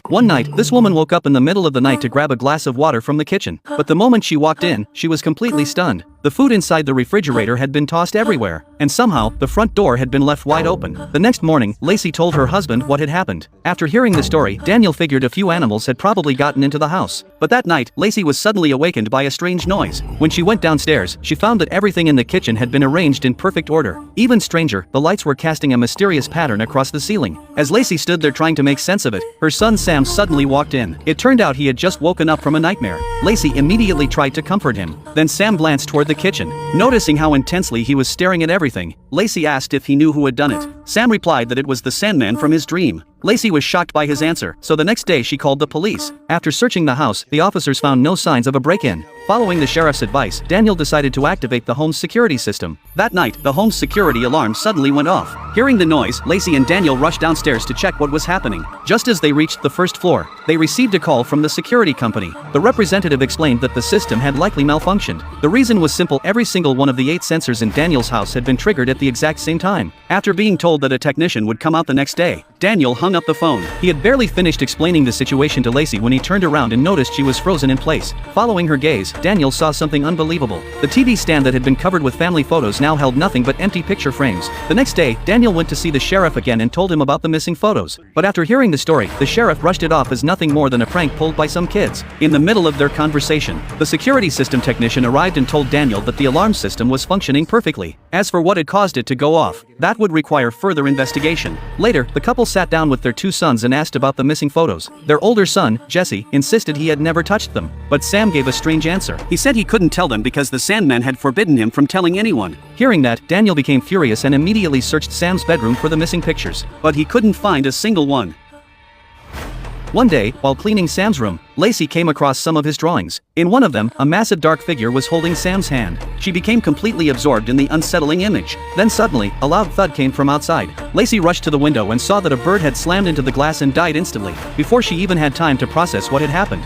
One night, this woman woke up in the middle of the night to grab a glass of water from the kitchen, but the moment she walked in, she was completely stunned. The food inside the refrigerator had been tossed everywhere, and somehow, the front door had been left wide open. The next morning, Lacey told her husband what had happened. After hearing the story, Daniel figured a few animals had probably gotten into the house. But that night, Lacey was suddenly awakened by a strange noise. When she went downstairs, she found that everything in the kitchen had been arranged in perfect order. Even stranger, the lights were casting a mysterious pattern across the ceiling. As Lacey stood there trying to make sense of it, her son Sam suddenly walked in. It turned out he had just woken up from a nightmare. Lacey immediately tried to comfort him. Then Sam glanced toward the kitchen. Noticing how intensely he was staring at everything, Lacey asked if he knew who had done it. Sam replied that it was the Sandman from his dream. Lacey was shocked by his answer, so the next day she called the police. After searching the house, the officers found no signs of a break-in. Following the sheriff's advice, Daniel decided to activate the home's security system. That night, the home's security alarm suddenly went off. Hearing the noise, Lacey and Daniel rushed downstairs to check what was happening. Just as they reached the first floor, they received a call from the security company. The representative explained that the system had likely malfunctioned. The reason was simple: every single one of the 8 sensors in Daniel's house had been triggered at the exact same time. After being told that a technician would come out the next day, Daniel hung up the phone. He had barely finished explaining the situation to Lacey when he turned around and noticed she was frozen in place. Following her gaze, Daniel saw something unbelievable. The TV stand that had been covered with family photos now held nothing but empty picture frames. The next day, Daniel went to see the sheriff again and told him about the missing photos. But after hearing the story, the sheriff brushed it off as nothing more than a prank pulled by some kids. In the middle of their conversation, the security system technician arrived and told Daniel that the alarm system was functioning perfectly. As for what had caused it to go off, that would require further investigation. Later, the couple sat down with their 2 sons and asked about the missing photos. Their older son, Jesse, insisted he had never touched them, but Sam gave a strange answer. He said he couldn't tell them because the Sandman had forbidden him from telling anyone. Hearing that, Daniel became furious and immediately searched Sam's bedroom for the missing pictures, but he couldn't find a single one. One day, while cleaning Sam's room, Lacey came across some of his drawings. In one of them, a massive dark figure was holding Sam's hand. She became completely absorbed in the unsettling image. Then suddenly, a loud thud came from outside. Lacey rushed to the window and saw that a bird had slammed into the glass and died instantly, before she even had time to process what had happened.